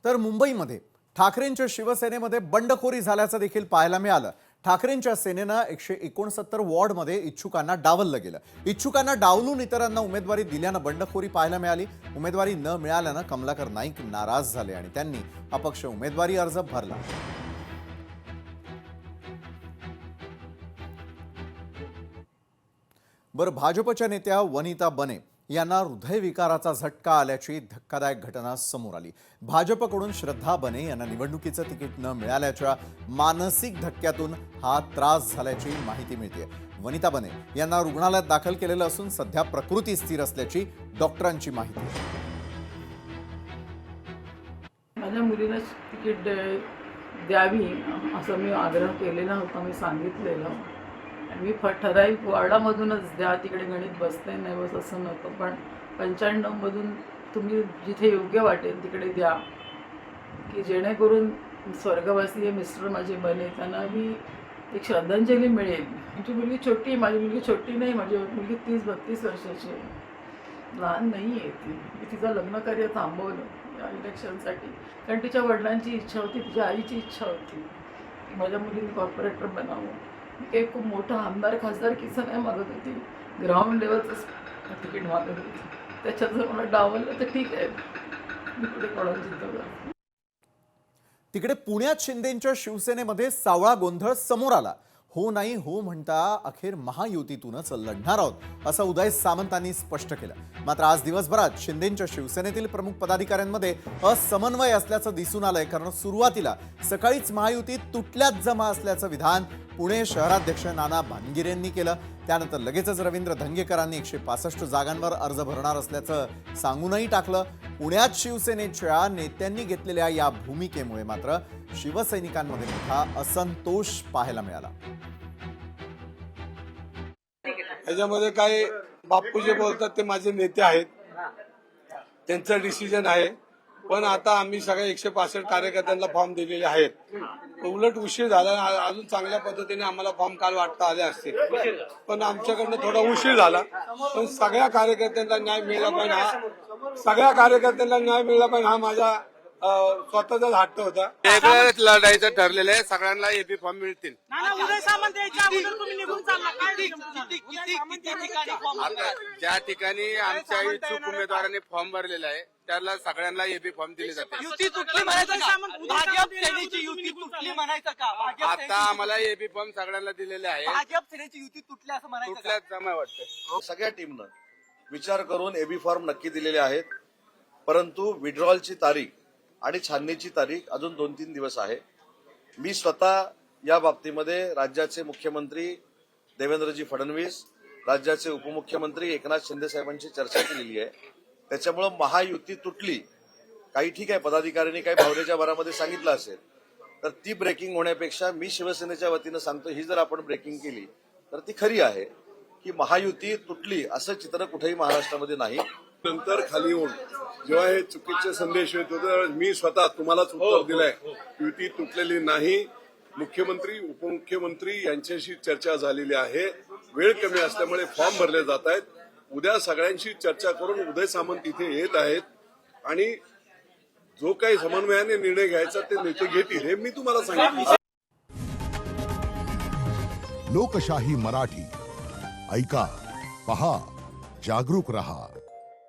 तर मुंबईमध्ये ठाकरेंच्या शिवसेनेमध्ये बंडखोरी झाल्याचं देखील पाहायला मिळालं। ठाकरेंच्या सेनेनं 169 वॉर्डमध्ये इच्छुकांना डावललं गेलं। इच्छुकांना डावलून इतरांना उमेदवारी दिल्यानं बंडखोरी पाहायला मिळाली। उमेदवारी न मिळाल्यानं कमलाकर नाईक नाराज झाले आणि त्यांनी अपक्ष उमेदवारी अर्ज भरला। बरं, भाजपच्या नेत्या वनिता बने यांना हृदयविकाराचा झटका आल्याची धक्कादायक घटना समोर आली। भाजपकडून श्रद्धा बने यांना निवडणुकीचं तिकीट न मिळाल्याच्या मानसिक धक्क्यातून हा त्रास झाल्याची माहिती मिळते। वनिता बने यांना रुग्णालयात दाखल केलेलं असून सध्या प्रकृती स्थिर असल्याची डॉक्टरांची माहिती आहे। माझ्या मुलीला तिकीट द्यावी असं मी आग्रह केलेला होता, मी सांगितलेलं। मी ठराविक वॉर्डामधूनच द्या, तिकडे गणित बसते नाही बस असं नव्हतं, पण 95मधून तुम्ही जिथे योग्य वाटेल तिकडे द्या, की जेणेकरून स्वर्गवासी मिस्टर माझे बने त्यांना मी एक श्रद्धांजली मिळेल। माझी मुलगी छोटी आहे, माझी मुलगी छोटी नाही, माझी मुलगी 30-32 वर्षाची आहे, लहान नाही आहे ती। मी तिचं लग्नकार्य थांबवलं या इलेक्शनसाठी, कारण तिच्या वडिलांची इच्छा होती, तिच्या आईची इच्छा होती की माझ्या मुलीने कॉर्पोरेटर बनावं। मी काही खूप मोठा आमदार खासदार किस्सा नाही मागत होती, ग्राउंड लेवलचंच तिकीट मागत होती। त्याच्यात जर मला डावललं तर ठीक आहे, मी पुढे कोणाला जिद्द। तिकडे पुण्यात शिंदेंच्या शिवसेनेमध्ये सावळा गोंधळ समोर आला। हो नाही हो म्हणता अखेर महायुतीतूनच लढणार आहोत असं उदय सामंतांनी स्पष्ट केलं। मात्र आज दिवसभरात शिंदेंच्या शिवसेनेतील प्रमुख पदाधिकाऱ्यांमध्ये असमन्वय असल्याचं दिसून आलंय, कारण सुरुवातीला सकाळीच महायुतीत तुटल्यात जमा असल्याचं विधान पुणे शहराध्यक्ष नाना भानगिरेंनी केलं। त्यानंतर लगेचच रवींद्र धंगेकरांनी 165 जागांवर अर्ज भरणार असल्याचं सांगूनही टाकलं। पुण्यात शिवसेनेच्या नेत्यांनी घेतलेल्या या भूमिकेमुळे मात्र शिवसैनिकांमध्ये मोठा असंतोष पाहायला मिळाला। याच्यामध्ये काय बाप्पू जे बोलतात ते माझे नेते आहेत, त्यांचं डिसिजन आहे। पण आता आम्ही सगळ्या 165 कार्यकर्त्यांना फॉर्म दिलेले आहेत। उलट उशीर झाला, अजून चांगल्या पद्धतीने आम्हाला फॉर्म काल वाटता आले असते, पण आमच्याकडनं थोडा उशीर झाला। पण सगळ्या कार्यकर्त्यांना न्याय मिळाला पाहिजे, सगळ्या कार्यकर्त्यांना न्याय मिळाला पाहिजे हा माझा स्वतःचाच हट्ट होता। वेगळंच लढायचं ठरलेलं आहे, सगळ्यांना एबी फॉर्म मिळतील। उदय सामंत यायच्या अगोदर तुम्ही निघून चालला काय? ज्या ठिकाणी आमच्या इच्छुक उमेदवारांनी फॉर्म भरलेला आहे त्याला सगळ्यांना एबी फॉर्म दिले जाते। युती तुटली म्हणायचं का? भाजप सेनेची युती तुटली म्हणायचं का? आता आम्हाला एबी फॉर्म सगळ्यांना दिलेले आहे। भाजप सेनेची युती तुटली असं म्हणायचं का? कुठल्याच जमा वाटतं सगळ्या टीमनं विचार करून एबी फॉर्म नक्की दिलेले आहेत, परंतु विड्रॉलची तारीख आणि छाननीची तारीख अजून 2-3 दिवस आहे। मी स्वतः या बाबतीमध्ये राज्याचे मुख्यमंत्री देवेंद्रजी फडणवीस, राज्याचे उपमुख्यमंत्री एकनाथ शिंदे साहेबांची चर्चा केलेली आहे। त्याच्यामुळे महायुती तुटली, काही ठीक आहे, पदाधिकाऱ्यांनी काही भावनेच्या भरामध्ये सांगितलं असेल, तर ती ब्रेकिंग होण्यापेक्षा मी शिवसेनेच्या वतीनं सांगतो, ही जर आपण ब्रेकिंग केली तर ती खरी आहे की महायुती तुटली असं चित्र कुठेही महाराष्ट्रामध्ये नाही। नंतर खाली येऊन जेव्हा हे चुकीचे संदेश येत होते, मी स्वतः तुम्हालाच उत्तर दिलंय, युती तुटलेली नाही। मुख्यमंत्री उपमुख्यमंत्री यांच्याशी चर्चा झालेली आहे, वेळ कमी असल्यामुळे फॉर्म भरले जात आहेत। उद्या सगळ्यांशी चर्चा करून उदय सामंत इथे येत आहेत आणि जो काही समन्वयाने निर्णय घ्यायचा ते नेते घेतील, हे मी तुम्हाला सांगितलं। लोकशाही मराठी ऐका, पहा, जागरूक रहा।